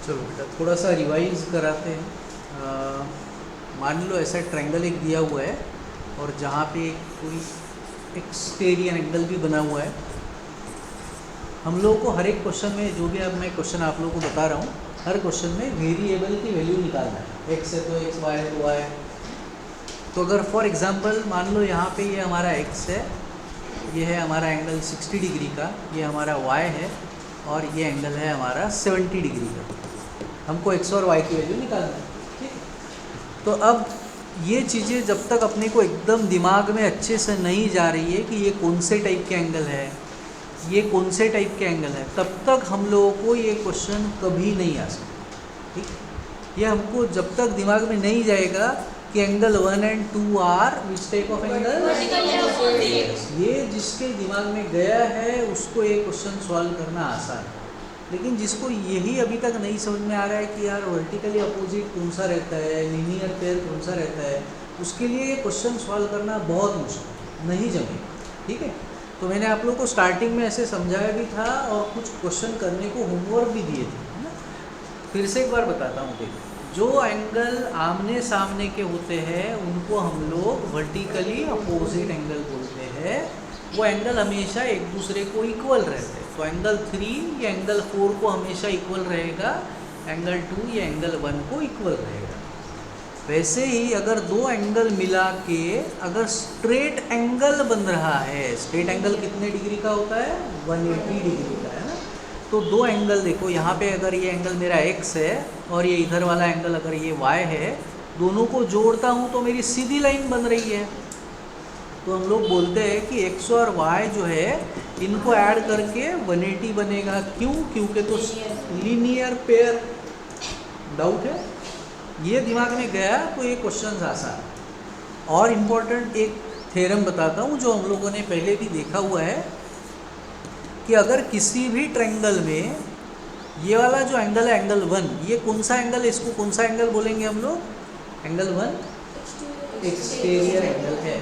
चलो बेटा थोड़ा सा रिवाइज कराते हैं। मान लो ऐसा ट्रायंगल एक दिया हुआ है और जहाँ पे कोई एक्सटेरियर एंगल भी बना हुआ है। हम लोगों को हर एक क्वेश्चन में, जो भी अब मैं क्वेश्चन आप लोगों को बता रहा हूँ, हर क्वेश्चन में वेरिएबल की वैल्यू निकालना है। एक्स है तो एक्स, वाई है तो वाई। तो अगर फॉर एग्जांपल मान लो यहाँ पे ये हमारा एक्स है, ये है हमारा एंगल 60 डिग्री का, ये हमारा वाई है और ये एंगल है हमारा 70 डिग्री का। हमको एक्स और वाई की वैल्यू निकालना है, ठीक है। तो अब ये चीज़ें जब तक अपने को एकदम दिमाग में अच्छे से नहीं जा रही है कि ये कौन से टाइप के एंगल है, ये कौन से टाइप के एंगल है, तब तक हम लोगों को ये क्वेश्चन कभी नहीं आ सकता, ठीक। ये हमको जब तक दिमाग में नहीं जाएगा कि angle 1 and 2 are which type of angle, ये जिसके दिमाग में गया है उसको ये क्वेश्चन सॉल्व करना आसान है। लेकिन जिसको यही अभी तक नहीं समझ में आ रहा है कि यार वर्टिकली अपोजिट कौन सा रहता है, लीनियर पेयर कौन सा रहता है, उसके लिए ये क्वेश्चन सॉल्व करना बहुत मुश्किल, नहीं जमेगा, ठीक है। तो मैंने आप लोगों को स्टार्टिंग में ऐसे समझाया भी था और कुछ क्वेश्चन करने को होमवर्क भी दिए थे, है ना। फिर से एक बार बताता हूँ। देखो, जो एंगल आमने सामने के होते हैं उनको हम लोग वर्टिकली अपोजिट एंगल बोलते हैं। वो एंगल हमेशा एक दूसरे को इक्वल रहते हैं। तो एंगल 3 या एंगल 4 को हमेशा इक्वल रहेगा, एंगल 2 या एंगल 1 को इक्वल रहेगा। वैसे ही अगर दो एंगल मिला के अगर स्ट्रेट एंगल बन रहा है, स्ट्रेट एंगल कितने डिग्री का होता है, 180 डिग्री का, है ना। तो दो एंगल देखो, यहाँ पे अगर ये एंगल मेरा x है और ये इधर वाला एंगल अगर ये y है, दोनों को जोड़ता हूँ तो मेरी सीधी लाइन बन रही है। तो हम लोग बोलते हैं कि x और y जो है इनको ऐड करके 180 बनेगा। क्यों? क्योंकि तो लीनियर पेयर। डाउट है? ये दिमाग में गया तो ये क्वेश्चन आसान। और इम्पोर्टेंट एक थ्योरम बताता हूँ जो हम लोगों ने पहले भी देखा हुआ है कि अगर किसी भी ट्रायंगल में ये वाला जो एंगल है एंगल 1, ये कौन सा एंगल है, इसको कौन सा एंगल बोलेंगे हम लोग, एंगल 1 एक्सटीरियर एंगल है।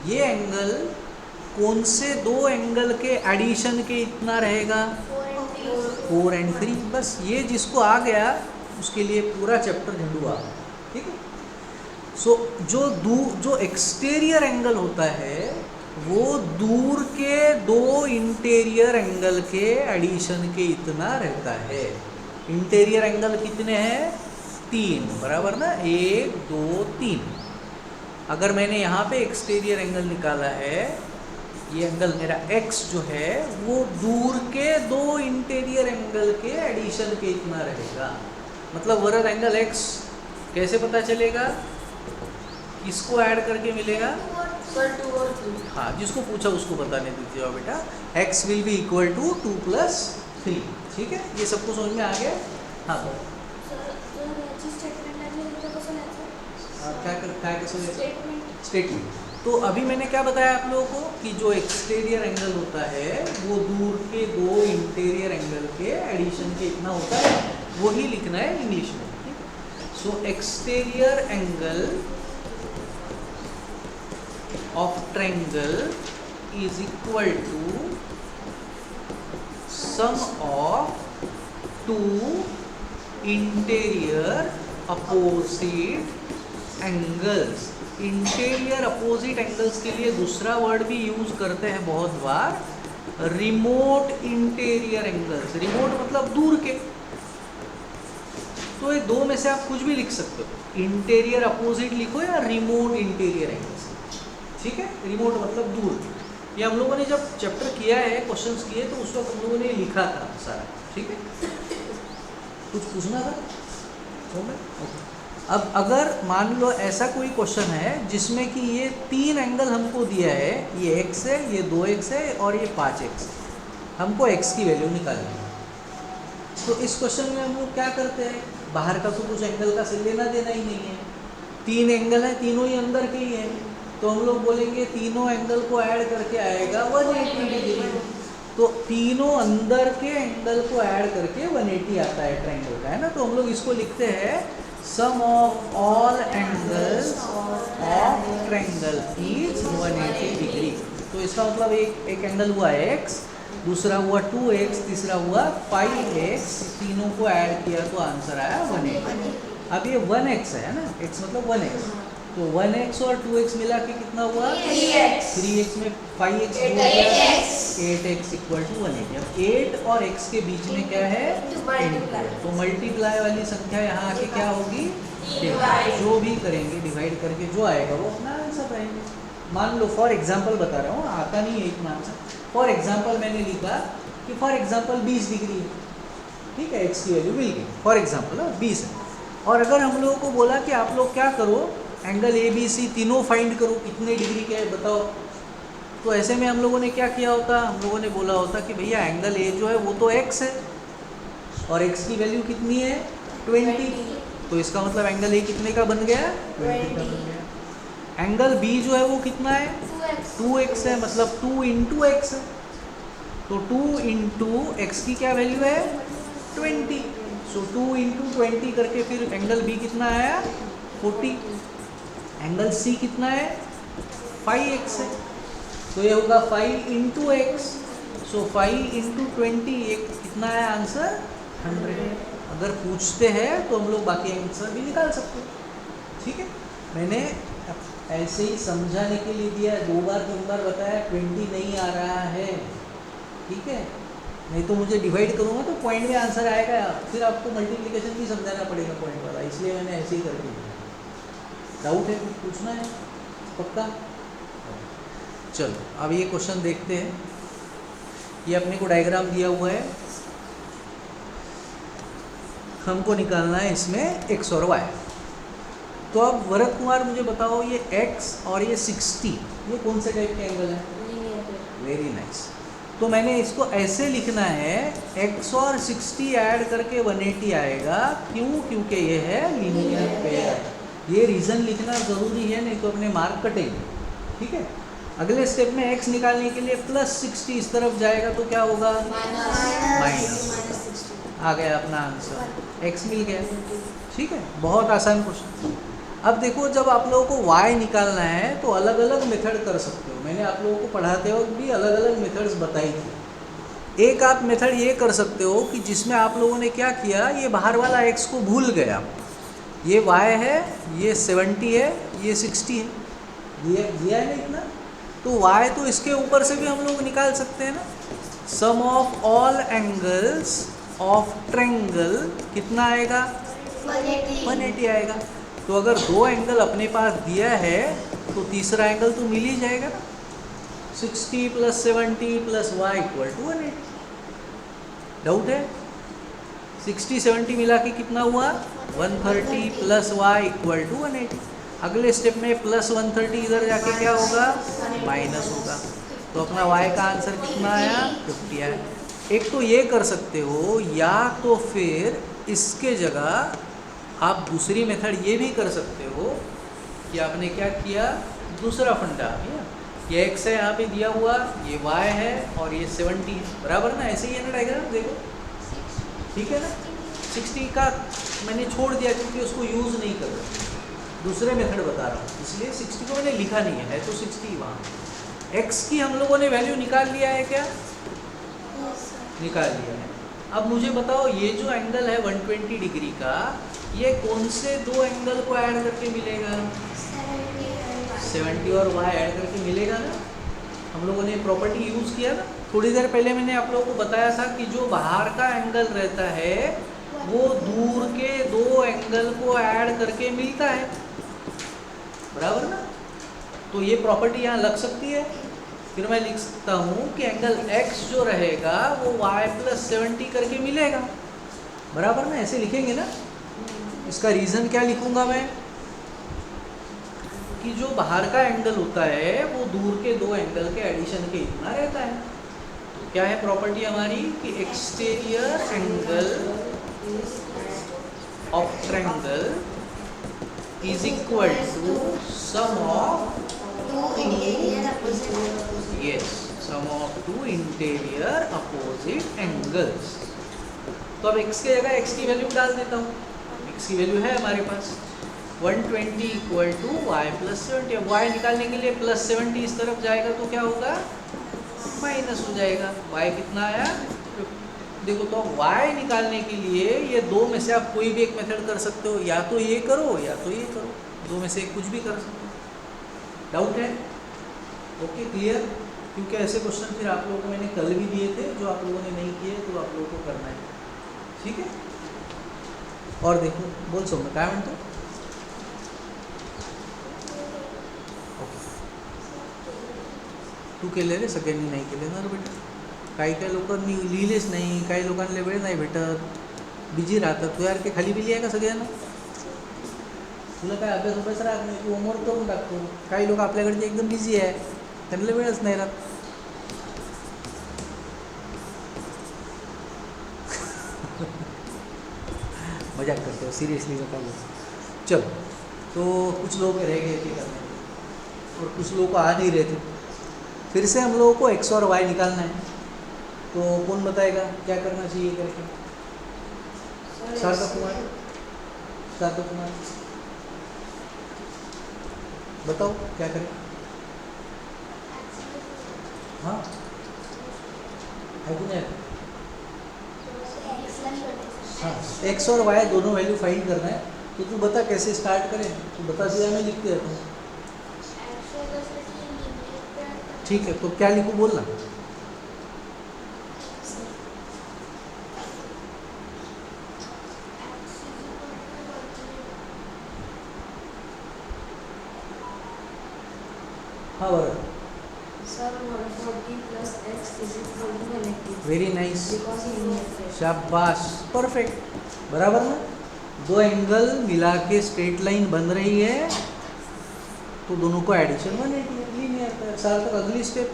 ये एंगल कौन से दो एंगल के एडिशन के इतना रहेगा, 4 and 3। बस ये जिसको आ गया उसके लिए पूरा चैप्टर झंडुआ, ठीक है। सो जो एक्सटीरियर एंगल होता है वो दूर के दो इंटीरियर एंगल के एडिशन के इतना रहता है। इंटीरियर एंगल कितने हैं, 3, बराबर ना, 1 2 3। अगर मैंने यहाँ पे एक्सटीरियर एंगल निकाला है, ये एंगल मेरा x जो है वो दूर के दो इंटीरियर एंगल के एडिशन के इतना रहेगा। मतलब वरद एंगल x कैसे पता चलेगा, इसको ऐड करके मिलेगा, 2 और 3। हाँ, जिसको पूछा उसको बताने दीजिए बेटा। x will be equal to 2 + 3, ठीक है। ये सबको समझ में आ गया? हाँ, तो क्या स्टेटमेंट। तो अभी मैंने क्या बताया आप लोगों को कि जो एक्सटीरियर एंगल होता है वो दूर के दो इंटीरियर एंगल के एडिशन के इतना होता है, वही लिखना है इंग्लिश में, ठीक है। So exterior angle of triangle is equal to sum of two interior opposite angles। Interior opposite angles के लिए दूसरा वर्ड भी यूज करते हैं बहुत बार, रिमोट इंटीरियर एंगल्स। रिमोट मतलब दूर के। तो ये दो में से आप कुछ भी लिख सकते हो, इंटीरियर अपोजिट लिखो या रिमोट इंटीरियर एंगल्स, ठीक है। रिमोट मतलब दूर। ये हम लोगों ने जब चैप्टर किया है, क्वेश्चंस किए, तो उस वक्त हम लोगों ने लिखा था सारा, ठीक है। कुछ पूछना था तो मैं अब अगर मान लो ऐसा कोई क्वेश्चन है जिसमें कि ये 3 एंगल हमको दिया है, ये x है, ये 2x है और ये 5x है, हमको x की वैल्यू निकालनी है। तो इस क्वेश्चन में हम लोग क्या करते हैं, बाहर का तो कुछ एंगल का से लेना देना ही नहीं है। 3 एंगल है, तीनों ही अंदर के ही है, तो हम लोग बोलेंगे तीनों एंगल को ऐड करके आएगा 180 डिग्री। तो तीनों अंदर के एंगल को ऐड करके 180 आता है ट्रायंगल का, है ना। तो हम लोग इसको लिखते हैं sum of all angles of triangle is 180 degree. तो इसका मतलब एक एंगल हुआ है x, दूसरा हुआ 2x, तीसरा हुआ 5x, तीनों को ऐड किया तो आंसर आया 180। अब ये 1x है ना, x मतलब 1x, तो 1x और 2x मिला के कितना हुआ 3x में 5x 8x इक्वल टू 180। अब 8 और x के बीच में क्या है, तो मल्टीप्लाई वाली संख्या यहाँ आके क्या होगी, जो भी करेंगे डिवाइड करके जो आएगा वो अपना आंसर रहेंगे। मान लो फॉर एग्जांपल बता रहा हूँ, आता नहीं है इतना आंसर। फॉर एग्जांपल मैंने लिखा कि फॉर एग्जांपल 20 डिग्री है, ठीक है, x की वैल्यू मिल गई, फॉर एग्जांपल 20 है। और अगर हम लोगों को बोला कि आप लोग क्या करो, एंगल ए बी सी तीनों फाइंड करो, कितने डिग्री के है बताओ, तो ऐसे में हम लोगों ने क्या किया होता, हम लोगों ने बोला होता कि भैया एंगल ए जो है वो तो x है और x की वैल्यू कितनी है 20, तो इसका मतलब एंगल ए कितने का बन गया 20 का बन गया। एंगल बी जो है वो कितना है 2x है, मतलब 2 इंटू एक्स है, तो 2 इंटू एक्स की क्या वैल्यू है 20, सो 2 इंटू 20 करके फिर एंगल बी कितना आया 40, एंगल सी कितना है 5x है, तो ये होगा 5 इंटू एक्स, सो 5 इंटू 20, ये कितना है आंसर 100। अगर पूछते हैं तो हम लोग बाकी आंसर भी निकाल सकते हैं, ठीक है। मैंने ऐसे ही समझाने के लिए दिया, 2 बार 3 बार बताया, 20 नहीं आ रहा है, ठीक है, नहीं तो मुझे डिवाइड करूँगा तो पॉइंट में आंसर आएगा, फिर आपको मल्टीप्लिकेशन भी समझाना पड़ेगा पॉइंट वाला, इसलिए मैंने ऐसे ही कर दिया। डाउट है, कुछ पूछना है पक्का? चलो अब ये क्वेश्चन देखते हैं। ये अपने को डायग्राम दिया हुआ है, हमको निकालना है इसमें x और y। तो अब भरत कुमार मुझे बताओ, ये x और ये 60 ये कौन से टाइप के एंगल है? Very nice. तो मैंने इसको ऐसे लिखना है, x और 60 ऐड करके 180 आएगा, क्यों? क्योंकि ये है लीनियर पेयर। ये रीज़न लिखना ज़रूरी है, नहीं तो अपने मार्क कटेंगे, ठीक है। अगले स्टेप में x निकालने के लिए प्लस 60 इस तरफ जाएगा तो क्या होगा माइनस, आ गया अपना आंसर, x मिल गया, ठीक है। बहुत आसान क्वेश्चन। अब देखो, जब आप लोगों को y निकालना है तो अलग अलग मेथड कर सकते हो, मैंने आप लोगों को पढ़ाते वक्त भी अलग अलग मेथड्स बताई थी। एक आप मेथड ये कर सकते हो कि जिसमें आप लोगों ने क्या किया, ये बाहर वाला x को भूल गया, ये y है, ये 70 है, ये 60 है, दिया है ना इतना, तो y तो इसके ऊपर से भी हम लोग निकाल सकते हैं ना। Sum of all angles of triangle कितना आएगा 180 आएगा। तो अगर 2 एंगल अपने पास दिया है तो तीसरा एंगल तो मिल ही जाएगा ना, 60 + 70 + y = 180। डाउट है? 60 70 मिला के कितना हुआ 130 + y = 180। अगले स्टेप में प्लस 130 इधर जाके क्या होगा माइनस होगा, तो अपना y का आंसर कितना आया 50 आया। एक तो ये कर सकते हो, या तो फिर इसके जगह आप दूसरी मेथड ये भी कर सकते हो कि आपने क्या किया, दूसरा फंडा किया, ये x है यहाँ पे दिया हुआ, ये y है और ये 70 है, बराबर ना, ऐसे ही है ना डायग्राम, देखो ठीक है ना। 60 का मैंने छोड़ दिया क्योंकि उसको यूज़ नहीं कर रहा, दूसरे मेथड बता रहा हूँ, इसलिए 60 को मैंने लिखा नहीं है तो 60 वहाँ। x की हम लोगों ने वैल्यू निकाल लिया है क्या? निकाल लिया है। अब मुझे बताओ, ये जो एंगल है 120 डिग्री का, ये कौन से 2 एंगल को ऐड करके मिलेगा? 70 और y ऐड करके मिलेगा ना। हम लोगों ने प्रॉपर्टी यूज़ किया ना, थोड़ी देर पहले मैंने आप लोगों को बताया था कि जो बाहर का एंगल रहता है वो दूर के 2 एंगल को ऐड करके मिलता है, बराबर ना। तो ये प्रॉपर्टी यहाँ लग सकती है। फिर मैं लिख सकता हूँ कि एंगल x जो रहेगा वो y + 70 करके मिलेगा, बराबर ना, ऐसे लिखेंगे ना। इसका रीज़न क्या लिखूँगा मैं, कि जो बाहर का एंगल होता है वो दूर के 2 एंगल के एडिशन के इतना रहता है। तो क्या है प्रॉपर्टी हमारी कि exterior angle of triangle is equal to sum of sum of 2 interior opposite angles. तो अब x के जगह x की वैल्यू डाल देता हूँ, x की वैल्यू है हमारे पास 120 = y + 70। अब y निकालने के लिए +70 इस तरफ जाएगा तो क्या होगा माइनस हो जाएगा। y कितना आया? देखो तो y निकालने के लिए ये दो में से आप कोई भी एक मेथड कर सकते हो, या तो ये करो या तो ये करो, दो में से कुछ भी कर सकते हो। डाउट है? Okay, clear? क्योंकि ऐसे क्वेश्चन फिर आप लोगों को मैंने कल भी दिए थे, जो आप लोगों ने नहीं किए तो आप लोगों को करना है, ठीक है? और देखो बोल सो मैं क्या म्हणतो, तू केले रे, सगळ्यांनी नाही केले ना रे बेटा. काही काही लोकांनी लिहिलेच नाही, काही लोकांना वेळ नाही भेटत, बिझी राहतात. तू यार काही खाली बिली आहे का सगळ्यांना? तुला काय अभ्यास राहत नाही, तू होमवर्क करून टाकतो. काही लोक आपल्याकडचे एकदम बिझी आहे, त्यांना वेळच नाही राहत. मजाक करते हो, सीरियसली बता लो. चलो, तो कुछ लोग रह गए थे करने और कुछ लोग आ नहीं रहे थे. फिर से हम लोगों को x और y निकालना है. तो कौन बताएगा क्या करना चाहिए करके? सार्थक कुमार, सार्थक कुमार बताओ क्या करें? हाँ, ऐकून आहे? हाँ, x और y दोनों वैल्यू फाइंड करना है. तो तू बता कैसे स्टार्ट करें, तू बता दिया, मैं लिखते रहता हूँ. ठीक है, तो क्या लिखूँ बोलना. हाँ बराबर. Sir, 140 plus x is equal to 180. Very nice, Because he is शाबाश, परफेक्ट. बराबर ना. दो एंगल मिला के स्ट्रेट लाइन बन रही है, तो दोनों को एडिशन 180 लीनियर. सार्थक अगली स्टेप.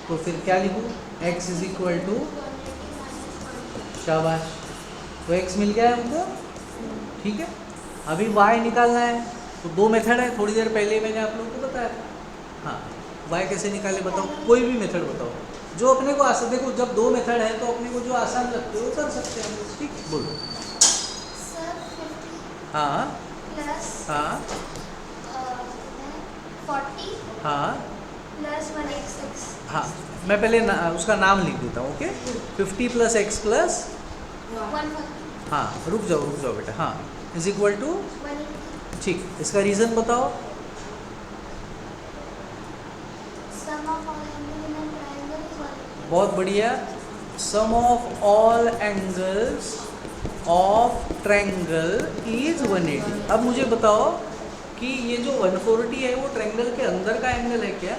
तो फिर क्या लिखूँ? x इज इक्वल टू, शाबाश, तो x मिल गया हमको. ठीक है, अभी y निकालना है. तो दो मेथड है, थोड़ी देर पहले मैंने आप लोगों को बताया. हाँ, y कैसे निकाले बताओ, कोई भी मेथड बताओ जो अपने को आसान. देखो जब दो मेथड है तो अपने को जो आसान लगते हो कर सकते हैं हम. ठीक, बोलो. हाँ plus हाँ 40 हाँ plus 1xx. हाँ, मैं पहले उसका नाम लिख देता हूँ. Okay, 50 plus x plus, 140. हाँ रुक जाओ बेटा. हाँ, इज इक्वल टू, 180. ठीक, इसका रीज़न बताओ. Sum of all angles in a triangle is 180. बहुत बढ़िया. Sum of all angles of triangle is 180. अब मुझे बताओ कि ये जो 140 है वो ट्रायंगल के अंदर का एंगल है क्या?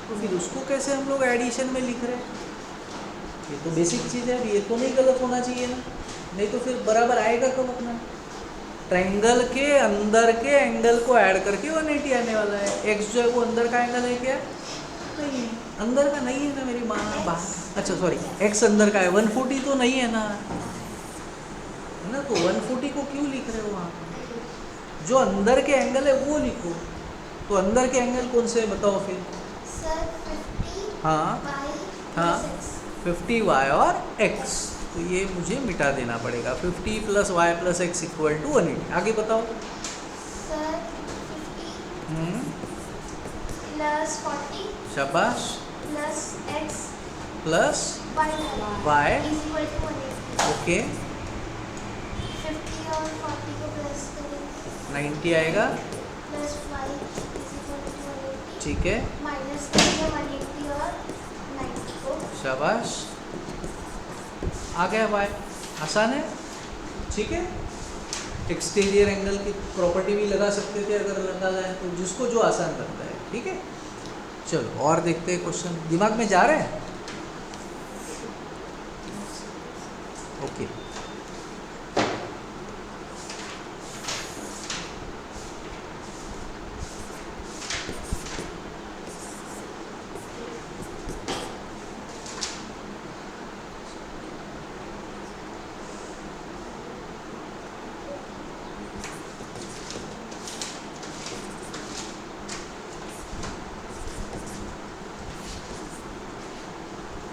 तो फिर उसको कैसे हम लोग एडिशन में लिख रहे हैं? ये तो बेसिक चीज़ है, ये तो नहीं गलत होना चाहिए ना. नहीं तो फिर बराबर आएगा कब अपना? ट्रायंगल के अंदर के एंगल को ऐड करके 180 आने वाला है. एक्स जो है वो अंदर का एंगल है क्या? नहीं है, अंदर का नहीं है ना मेरी माँ. बाहर, अच्छा सॉरी, एक्स अंदर का है. 140 तो नहीं है ना, है ना. तो 140 को क्यों लिख रहे हो वहाँ पे? जो अंदर के एंगल है वो लिखो. तो अंदर के एंगल कौन से बताओ फिर? Sir, 50 हाँ by हाँ, plus x. 50y और x. तो ये मुझे मिटा देना पड़ेगा. 50 plus y plus x equal to 180. आगे बताओ. Sir, 50 plus 40 शाबाश, plus x plus by y. is equal to 180. Okay, 50 और 40 को प्लस करेंगे 90 आएगा. Plus 5 is equal to 180. ठीक है, माइनस करेंगे 180 और 90 को. शाबाश, आ गया y. आसान है. ठीक है, एक्सटीरियर एंगल की प्रॉपर्टी भी लगा सकते थे अगर लगा जाए तो, जिसको जो आसान लगता है. ठीक है, चलो और देखते हैं क्वेश्चन. दिमाग में जा रहे हैं? ओके,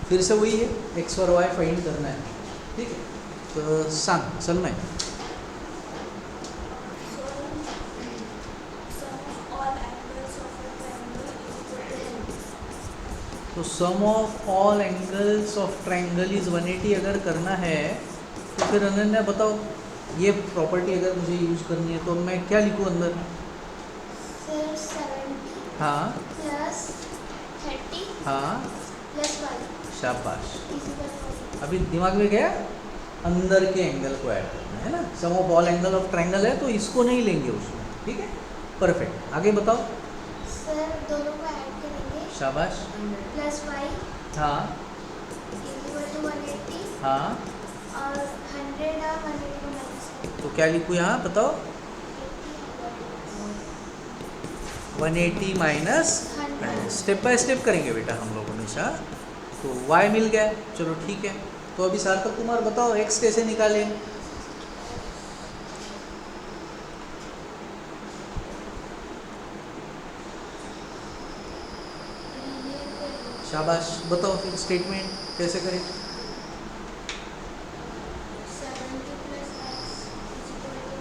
फिर से वही है, एक्स और वाई फाइंड करना है. ठीक है, तो सांग सन्मय. तो sum of all angles of triangle is 180 अगर करना है तो फिर अनन्या बताओ, ये प्रॉपर्टी अगर मुझे यूज करनी है तो मैं क्या लिखूँ अंदर? सर 70 हाँ प्लस 30 हाँ, प्लस 1 शाबाश। इक्वल अभी दिमाग में गया, अंदर के एंगल को ऐड करना है ना। Sum of all angle of triangle है तो इसको नहीं लेंगे उसमें, ठीक है, परफेक्ट। आगे बताओ। सर दोनों को ऐड करेंगे शाबाश। प्लस 5 हाँ इक्वल टू 180 हाँ, और 100 और 100 को माइनस तो क्या लिखूँ यहाँ बताओ? 180 माइनस 100 स्टेप बाय स्टेप करेंगे बेटा हम लोग हमेशा। तो y मिल गया, चलो ठीक है। तो अभी सार्थक कुमार बताओ x कैसे निकालें? शाबाश, बताओ फिर स्टेटमेंट कैसे करें? 70 प्लस x इक्वल टू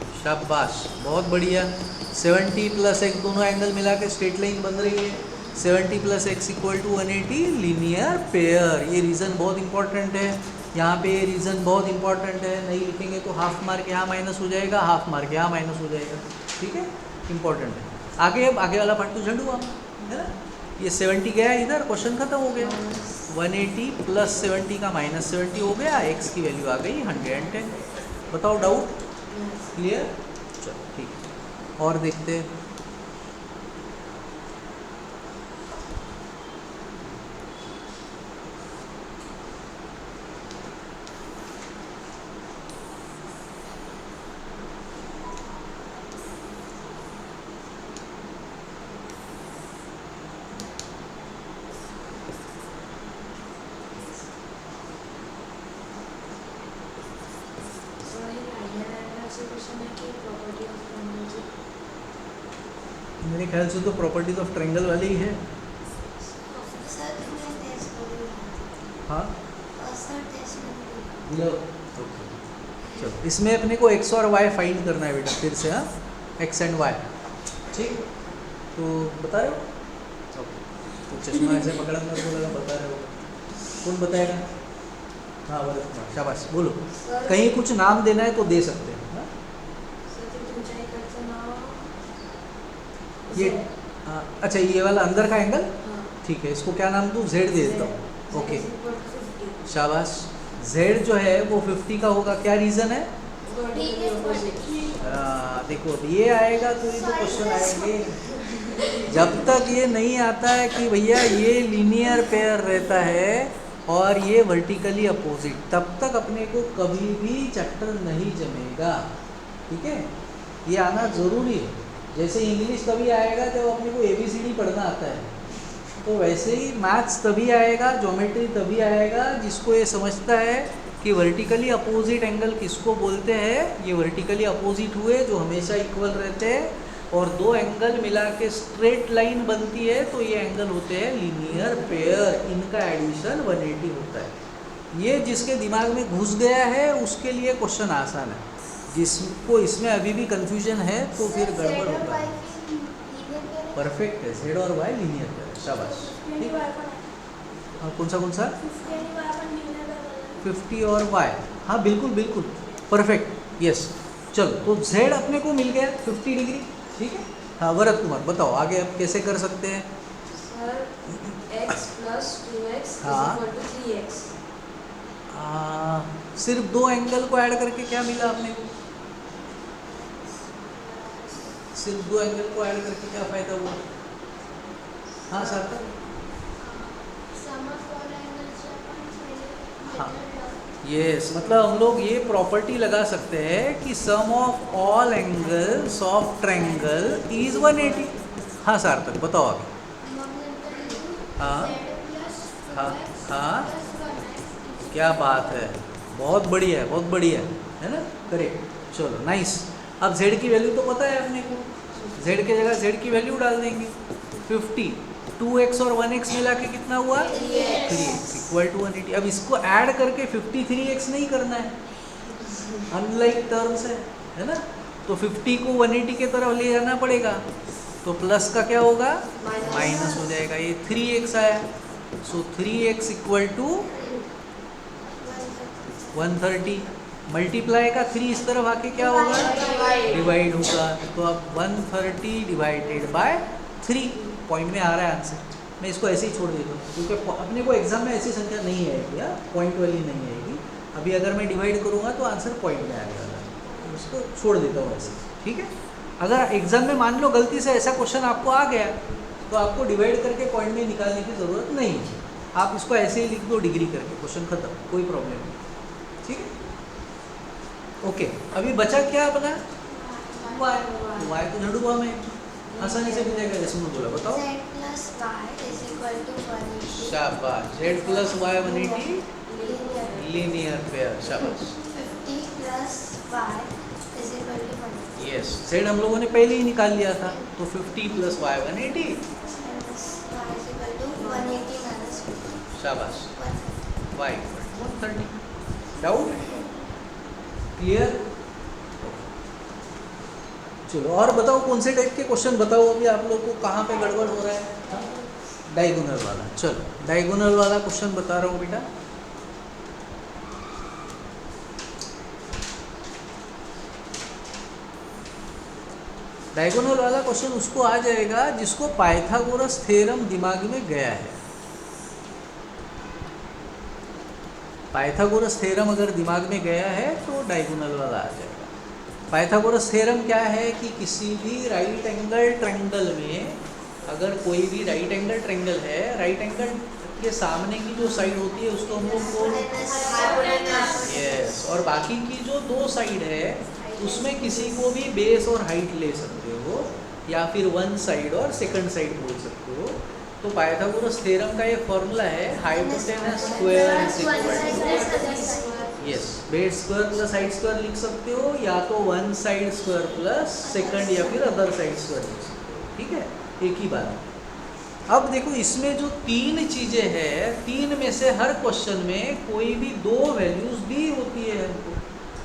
1 शाबाश, बहुत बढ़िया। 70 प्लस x दोनों एंगल मिला के स्ट्रेट लाइन बन रही है। 70 plus x equal to 180 linear pair. ये रीज़न बहुत इंपॉर्टेंट है, यहाँ पे ये रीज़न बहुत इंपॉर्टेंट है। नहीं लिखेंगे तो हाफ मार्क यहाँ माइनस हो जाएगा, हाफ मार्क यहाँ माइनस हो जाएगा, ठीक है, इंपॉर्टेंट है। आगे अब आगे वाला पार्ट तो झंडू हुआ है ना। ये 70 गया इधर, क्वेश्चन खत्म हो गया। 180 प्लस 70 का माइनस 70 हो गया, x की वैल्यू आ गई 110। बताओ डाउट क्लियर? चलो ठीक है, और देखते हैं। मेरे ख्याल से तो प्रॉपर्टीज ऑफ ट्रायंगल वाली ही है। सर मैं टेस्ट करूँगा हाँ और सर टेस्ट में लो, चलो इसमें अपने को x और y फाइंड करना है बेटा फिर से। हाँ, x एंड y, ठीक। तो बता रहे हो? ओके, तो चश्मा ऐसे पकड़ा मेरे को लगा बता रहे हो। कौन बताएगा? हाँ भरत कुमार, शाबाश, बोलो। कहीं कुछ नाम देना है तो दे सकते हैं। हाँ? ये अच्छा, ये वाला अंदर का एंगल, ठीक है, इसको क्या नाम दूँ? z दे देता हूँ। ओके, शाबाश। z जो है वो 50 का होगा। क्या रीज़न है? देखो अब ये आएगा तो ये तो क्वेश्चन आएंगे। जब तक ये नहीं आता है कि भैया ये लीनियर पेयर रहता है और ये वर्टिकली अपोजिट, तब तक अपने को कभी भी चैप्टर नहीं जमेगा, ठीक है। ये आना ज़रूरी है। जैसे इंग्लिश तभी आएगा जब अपने को ABCD पढ़ना आता है, तो वैसे ही मैथ्स तभी आएगा, ज्योमेट्री तभी आएगा जिसको ये समझता है कि वर्टिकली अपोजिट एंगल किसको बोलते हैं। ये वर्टिकली अपोजिट हुए जो हमेशा इक्वल रहते हैं और दो एंगल मिला के स्ट्रेट लाइन बनती है, तो ये एंगल होते हैं लीनियर पेयर। इनका एडिशन 180 होता है। ये जिसके दिमाग में घुस गया है उसके लिए क्वेश्चन आसान है। जिसको इसमें अभी भी कंफ्यूजन है तो फिर गड़बड़ होगा। परफेक्ट है, z और y लीनियर पेयर, शाबाश, ठीक। हाँ, कौन सा 50 और y, हाँ बिल्कुल बिल्कुल परफेक्ट, यस। चलो तो z अपने को मिल गया 50 डिग्री, ठीक है। हाँ भरत कुमार बताओ आगे अब कैसे कर सकते हैं? सर x प्लस 2x हाँ। Equal to 3x। सिर्फ दो एंगल को ऐड करके क्या मिला अपने को? सिर्फ दो एंगल को ऐड करके क्या फायदा हुआ? हाँ सर, हाँ यस, मतलब हम लोग ये प्रॉपर्टी लगा सकते हैं कि sum of all angles of triangle is 180। हाँ सार्थक बताओ आगे। हाँ हाँ हाँ, क्या बात है, बहुत बढ़िया है, बहुत बढ़िया है ना, करेक्ट। चलो नाइस। अब z की वैल्यू तो पता है अपने को, z की जगह z की वैल्यू डाल देंगे। 50, 2x और 1x मिला के कितना हुआ? 3x equal to 180। अब इसको ऐड करके 53x नहीं करना है, अनलाइक टर्म्स है ना। तो 50 को 180 के तरफ ले जाना पड़ेगा, तो प्लस का क्या होगा? माइनस हो जाएगा। ये 3x आया, सो 3x इक्वल टू 130। मल्टीप्लाई का 3 इस तरफ आके क्या होगा, डिवाइड होगा। तो अब 130 डिवाइडेड बाय 3 पॉइंट में आ रहा है आंसर। मैं इसको ऐसे ही छोड़ देता हूँ क्योंकि अपने को एग्जाम में ऐसी संख्या नहीं आएगी, पॉइंट वाली नहीं आएगी। अभी अगर मैं डिवाइड करूँगा तो आंसर पॉइंट में आएगा, तो इसको छोड़ देता हूँ ऐसे, ठीक है। अगर एग्जाम में मान लो गलती से ऐसा क्वेश्चन आपको आ गया तो आपको डिवाइड करके पॉइंट में निकालने की ज़रूरत नहीं है, आप इसको ऐसे ही लिख दो डिग्री करके, क्वेश्चन खत्म, कोई प्रॉब्लम नहीं, ठीक है। ओके, अभी बचा क्या अपना y तो झड़ुआ में आसानी से मिल जाएगा, जैसे मैं बोला, बताओ। शाबाश, z plus y 180 linear pair, शाबाश। यस, z हम लोगों ने पहले ही निकाल लिया था, तो 50 प्लस वाई 180, शाबाश, y 130। Doubt clear? चलो और बताओ कौन से टाइप के क्वेश्चन बताओ अभी आप लोग को, कहाँ पे गड़बड़ हो रहा है। डायगोनल वाला, चलो डायगोनल वाला क्वेश्चन बता रहा हूँ बेटा। डायगोनल वाला क्वेश्चन उसको आ जाएगा जिसको पाइथागोरस थ्योरम दिमाग में गया है। पाइथागोरस थ्योरम अगर दिमाग में गया है तो डायगोनल वाला आ जाएगा। पाइथागोरस थ्योरम क्या है कि किसी भी राइट एंगल ट्रायंगल में, अगर कोई भी राइट एंगल ट्रायंगल है, राइट एंगल के सामने की जो साइड होती है उसको हम लोग यस, और बाकी की जो दो साइड है उसमें किसी को भी बेस और हाइट ले सकते हो, या फिर वन साइड और सेकंड साइड बोल सकते हो। तो पाइथागोरस थ्योरम का ये फॉर्मूला है, hypotenuse square is equal to yes, base square plus height square लिख सकते हो, या तो one side square plus second या फिर अदर साइड स्क्वायर लिख सकते हो, ठीक है, एक ही बात। अब देखो इसमें जो तीन चीज़ें हैं, तीन में से हर क्वेश्चन में कोई भी दो वैल्यूज दी होती है, हमको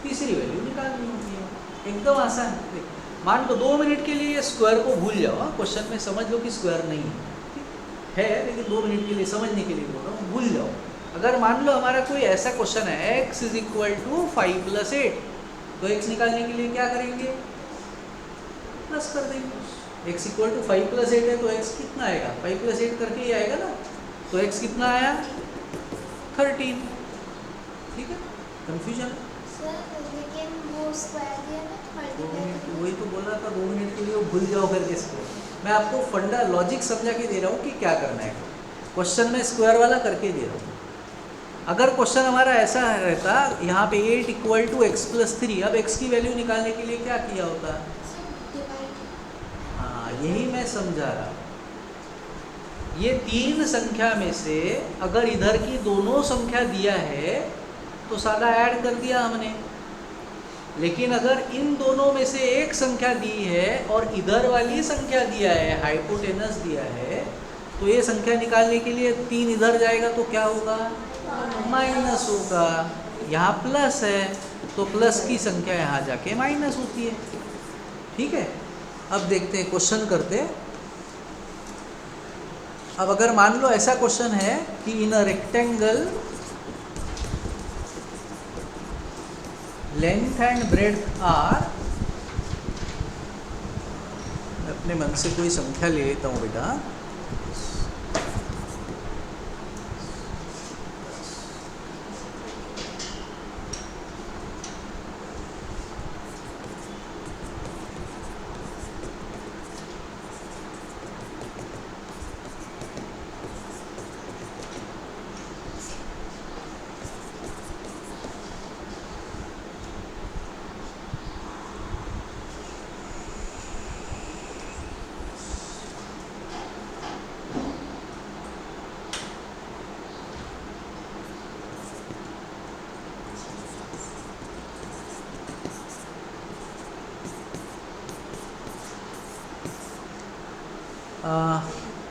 तीसरी वैल्यू निकालनी होती है, एकदम आसान है। मान लो 2 मिनट के लिए स्क्वायर को भूल जाओ, क्वेश्चन में समझ लो कि स्क्वायर नहीं है, लेकिन 2 मिनट के लिए समझने के लिए बोल रहा हूँ, भूल जाओ। अगर मान लो हमारा कोई ऐसा क्वेश्चन है x is equal to 5 plus 8, तो x निकालने के लिए क्या करेंगे, प्लस कर देंगे। x इक्वल टू 5 प्लस 8 है तो x कितना आएगा, 5 प्लस 8 करके ही आएगा ना, तो x कितना आया 13, ठीक है। कंफ्यूजन वही तो बोला था, 2 मिनट के लिए वो भूल जाओ करके इसको। मैं आपको फंडा लॉजिक समझा के दे रहा हूँ कि क्या करना है, क्वेश्चन में स्क्वायर वाला करके दे रहा हूँ। अगर क्वेश्चन हमारा ऐसा रहता, यहाँ पे 8 इक्वल टू एक्स प्लस 3, अब x की वैल्यू निकालने के लिए क्या किया होता, हाँ यही मैं समझा रहा। ये तीन संख्या में से अगर इधर की दोनों संख्या दिया है तो सादा ऐड कर दिया हमने, लेकिन अगर इन दोनों में से एक संख्या दी है और इधर वाली संख्या दिया है, हाइपोटेनस दिया है, तो ये संख्या निकालने के लिए 3 इधर जाएगा तो क्या होगा, माइनस होगा। यहाँ प्लस है तो प्लस की संख्या यहाँ जाके माइनस होती है, ठीक है। अब देखते हैं, क्वेश्चन करते हैं। अब अगर मान लो ऐसा क्वेश्चन है कि in a rectangle length and breadth are, मैं अपने मन से कोई संख्या ले लेता हूँ बेटा,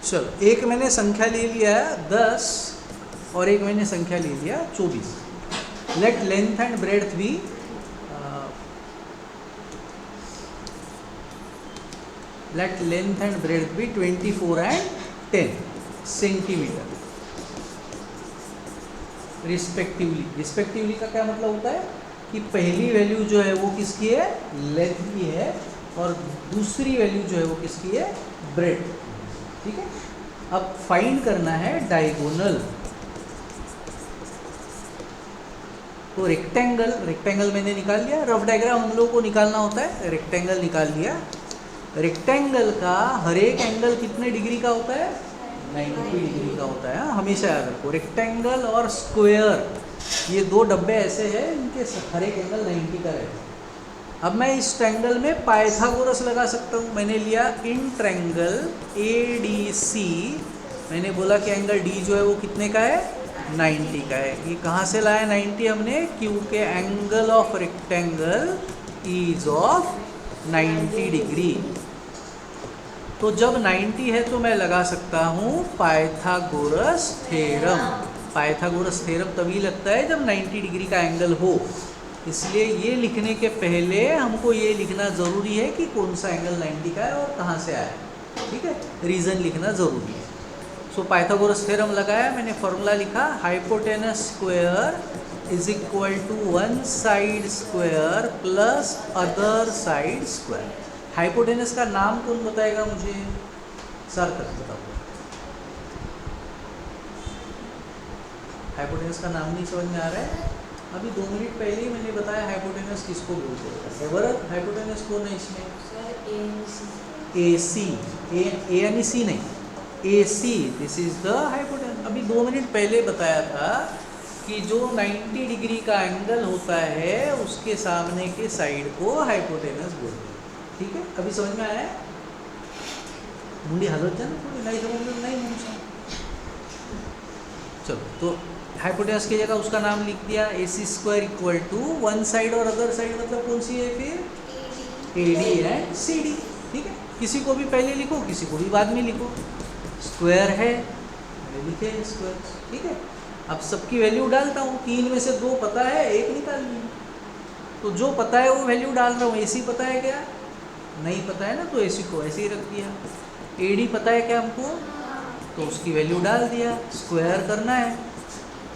चलो एक मैंने संख्या ले लिया 10 और एक मैंने संख्या ले लिया 24। Let length and breadth be let length and breadth be 24 and 10 centimetre. Respectively. Respectively का क्या मतलब होता है कि पहली वैल्यू जो है वो किसकी है, लेंथ की है, और दूसरी वैल्यू जो है वो किसकी है, ब्रेड्थ। ठीक है, अब फाइंड करना है डायगोनल। तो रेक्टेंगल, रेक्टेंगल मैंने निकाल लिया, रफ डायग्राम हम लोगों को निकालना होता है, रेक्टेंगल निकाल लिया। रेक्टेंगल का हर एक एंगल कितने डिग्री का होता है, 90 डिग्री का होता है। हमेशा याद रखो, रेक्टेंगल और स्क्वायर ये दो डब्बे ऐसे हैं इनके हर एक एंगल 90 का रहता है। अब मैं इस ट्रायंगल में पाइथागोरस लगा सकता हूँ। मैंने लिया इन ट्रायंगल ADC, मैंने बोला कि एंगल D जो है वो कितने का है, 90 का है। ये कहाँ से लाया 90 हमने, क्योंकि angle of rectangle is of 90 degree. तो जब 90 है तो मैं लगा सकता हूँ पाइथागोरस थ्योरम। पाइथागोरस थ्योरम तभी लगता है जब 90 डिग्री का एंगल हो। इसलिए ये लिखने के पहले हमको ये लिखना ज़रूरी है कि कौन सा एंगल 90 का है और कहाँ से आया है। ठीक है, रीज़न लिखना ज़रूरी है। सो पाइथागोरस थ्योरम लगाया, मैंने फॉर्मूला लिखा, hypotenuse square is equal to one side square plus other side square. Hypotenuse का नाम कौन बताएगा मुझे, सर कर बताओ। हाइपोटेनस का नाम नहीं समझ में आ रहा है? अभी 2 मिनट पहले ही मैंने बताया हाइपोटेनस किसको बोलते हैं। एवरथ हाइपोटेनस कौन है इसमें, AC, ANEC नहीं, AC, this is the hypotenuse. अभी 2 मिनट पहले बताया था कि जो 90 डिग्री का एंगल होता है उसके सामने के साइड को हाइपोटेनस बोलते हैं। ठीक है, अभी समझ में आया? मुंडी हालत जाना थोड़ी, नहीं समझ में नहीं मुझे। चलो, तो हाइपोटेनस की जगह उसका नाम लिख दिया, AC square equal to one side और अदर साइड मतलब कौन सी है फिर, AD एंड CD। ठीक है, किसी को भी पहले लिखो, किसी को भी बाद में लिखो। स्क्वायर है, मैंने लिखे स्क्वायर। ठीक है, अब सबकी वैल्यू डालता हूँ, 3 में से 2 पता है, 1 निकाल ली। तो जो पता है वो वैल्यू डाल रहा हूँ। AC पता है क्या, नहीं पता है ना, तो AC को ऐसे ही रख दिया। AD पता है क्या हमको, तो उसकी वैल्यू डाल दिया। स्क्वायर करना है,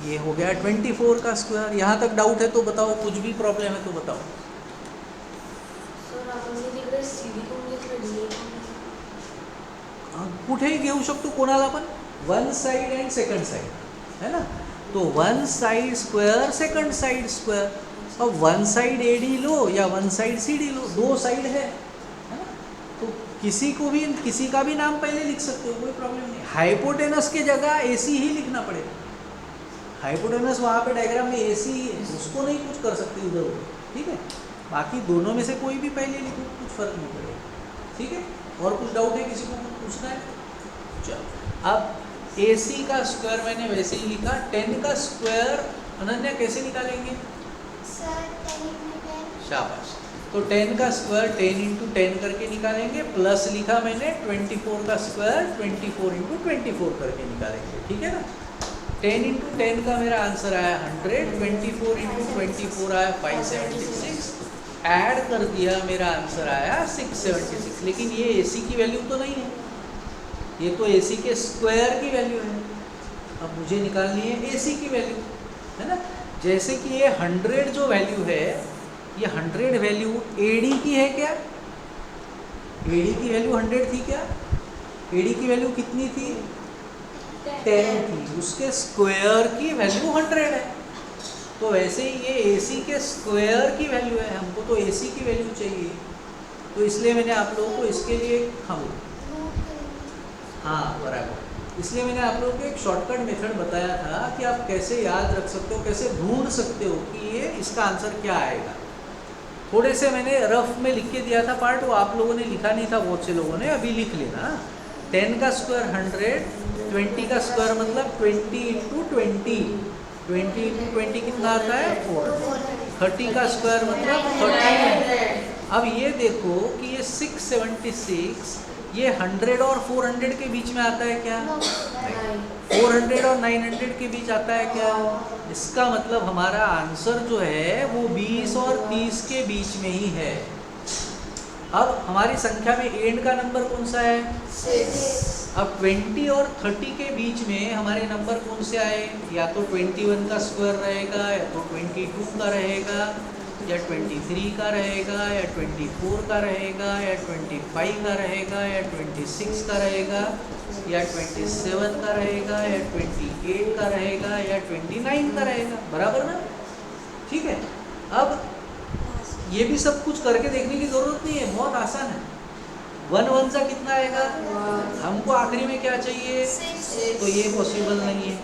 ये हो गया 24 का स्क्वायर। यहाँ तक डाउट है तो बताओ, कुछ भी प्रॉब्लम है तो बताओ। कुठेही घेऊ शकतो कोणाला पण, one side and second side है ना। तो one side square, second side square. अब वन साइड AD लो या वन साइड CD लो, 2 साइड है ना। तो किसी को भी, किसी का भी नाम पहले लिख सकते हो, कोई प्रॉब्लम नहीं। हाइपोटेनस के जगह AC ही लिखना पड़ेगा। हाइपोटेनस वहाँ पे डायग्राम में AC है, उसको नहीं कुछ कर सकते उधर उधर। ठीक है, बाकी दोनों में से कोई भी पहले लिखो, कुछ फर्क नहीं पड़ेगा। ठीक है, और कुछ डाउट है किसी को, कुछ पूछना है? चलो, अब AC का स्क्वायर मैंने वैसे ही लिखा। 10 का स्क्वायर अनन्या कैसे निकालेंगे? शाबाश। तो 10 का स्क्वायर 10 इंटू 10 करके निकालेंगे, प्लस लिखा मैंने 24 का स्क्वायर 24 इंटू 24 करके निकालेंगे। ठीक है ना। 10 इंटू 10 का मेरा आंसर आया 100, 24 इंटू 24 आया 576, ऐड कर दिया, मेरा आंसर आया 676। लेकिन ये AC की वैल्यू तो नहीं है, ये तो AC के स्क्वायर की वैल्यू है। अब मुझे निकालनी है AC की वैल्यू, है ना। जैसे कि ये 100 जो वैल्यू है, ये 100 वैल्यू AD की है क्या? AD की वैल्यू 100 थी क्या? AD की वैल्यू कितनी थी? 10 थी। उसके स्क्वायर की वैल्यू 100 है। तो वैसे ही ये AC के स्क्वायर की वैल्यू है, हमको तो AC की वैल्यू चाहिए। तो इसलिए मैंने आप लोगों को इसके लिए हाँ बराबर, इसलिए मैंने आप लोगों को एक शॉर्टकट मेथड बताया था कि आप कैसे याद रख सकते हो, कैसे ढूंढ सकते हो कि ये इसका आंसर क्या आएगा। थोड़े से मैंने रफ में लिख के दिया था पार्ट, वो आप लोगों ने लिखा नहीं था, बहुत से लोगों ने। अभी लिख लेना। 10 का स्क्वायर 100, 20 का स्क्वायर मतलब 20 इंटू 20, 20 इंटू 20 कितना आता है 4। 30 का स्क्वायर मतलब 30। अब ये देखो कि ये 676 ये 100 और 400 के बीच में आता है क्या? नहीं। 400 और 900 के बीच आता है क्या? इसका मतलब हमारा आंसर जो है वो 20 और 30 के बीच में ही है। अब हमारी संख्या में एंड का नंबर कौन सा है? 6। अब 20 और 30 के बीच में हमारे नंबर कौन से आए? या तो 21 का स्क्वायर रहेगा, या तो 22 का रहेगा, या 23 का रहेगा, या 24 का रहेगा, या 25 का रहेगा, या 26 का रहेगा, या 27 का रहेगा, या 28 का रहेगा, या 29 का रहेगा। बराबर ना? ठीक है। अब ये भी सब कुछ करके देखने की ज़रूरत नहीं है, बहुत आसान है। 1 1 सा कितना आएगा? हमको आखिरी में क्या चाहिए? तो ये पॉसिबल नहीं है।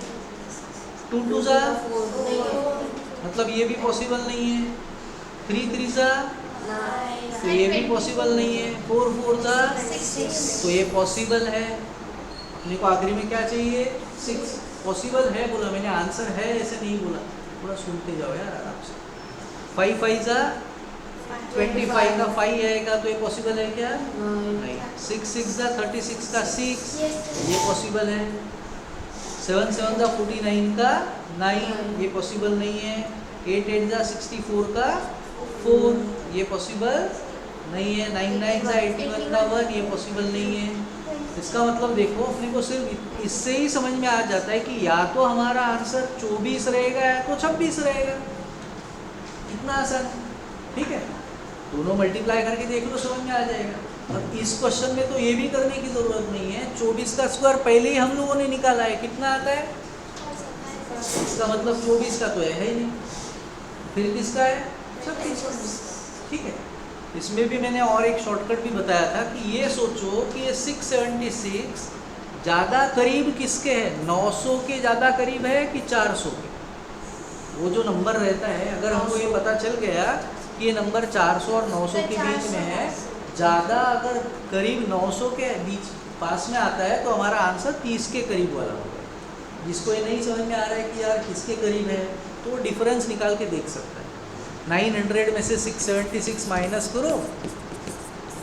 2 2 सा मतलब ये भी पॉसिबल नहीं है। 3 3 सा तो ये भी पॉसिबल नहीं है। 4 4 सा तो ये पॉसिबल है। अपने को आखिरी में क्या चाहिए? 6। पॉसिबल है बोला मैंने, आंसर है ऐसे नहीं बोला। थोड़ा सुनते जाओ यार आराम से। 5 5 सा 25 का 5 आएगा तो ये पॉसिबल है क्या? नहीं। 6 6 सा 36 का 6 ये पॉसिबल है। 7 7 सा 49 का 9 ये पॉसिबल नहीं है। 8 8 सा 64 का 4 ये पॉसिबल नहीं है। 9 9 सा 81 का 1 ये पॉसिबल नहीं है। इसका मतलब देखो, अपने को सिर्फ इससे ही समझ में आ जाता है कि या तो हमारा आंसर 24 रहेगा या तो 26 रहेगा। इतना आसान है। ठीक है, दोनों मल्टीप्लाई करके देख लो, समझ में आ जाएगा। और इस क्वेश्चन में तो ये भी करने की ज़रूरत नहीं है। 24 का स्क्वायर पहले ही हम लोगों ने निकाला है, कितना आता है? इसका मतलब 24 का तो है ही नहीं, फिर किसका है? 26। ठीक है, इसमें भी मैंने और एक शॉर्टकट भी बताया था कि ये सोचो कि ये 676 ज़्यादा करीब किसके है? 900 के ज़्यादा करीब है कि 400 के? वो जो नंबर रहता है, अगर हमको ये पता चल गया कि ये नंबर 400 और 900 के बीच में है, ज़्यादा अगर करीब 900 के बीच पास में आता है तो हमारा आंसर 30 के करीब वाला होगा। जिसको ये नहीं समझ में आ रहा है कि यार किसके करीब है, तो वो डिफरेंस निकाल के देख सकता है। 900 में से 676 माइनस करो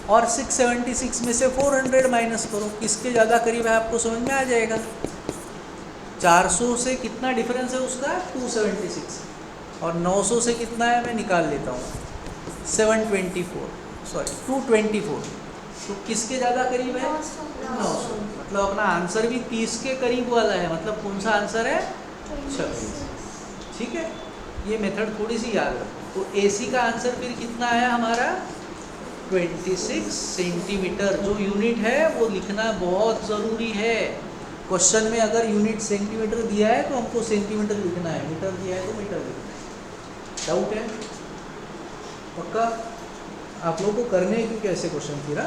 और 676 में से 400 माइनस करो, किसके ज़्यादा करीब है आपको समझ में आ जाएगा। 400 से कितना डिफरेंस है उसका? 276। और 900 से कितना है मैं निकाल लेता हूँ, 224। तो किसके ज़्यादा करीब है? 900। मतलब अपना आंसर भी 30 के करीब वाला है। मतलब कौन सा आंसर है? 26। ठीक है, ये मेथड थोड़ी सी याद रखो। तो AC का आंसर फिर कितना आया हमारा? 26 सेंटीमीटर। जो यूनिट है वो लिखना बहुत ज़रूरी है। क्वेश्चन में अगर यूनिट सेंटीमीटर दिया है तो हमको सेंटीमीटर लिखना है, मीटर दिया है तो मीटर लिखना है। डाउट है? पक्का? आप लोगों को करने हैं क्योंकि ऐसे क्वेश्चन फिर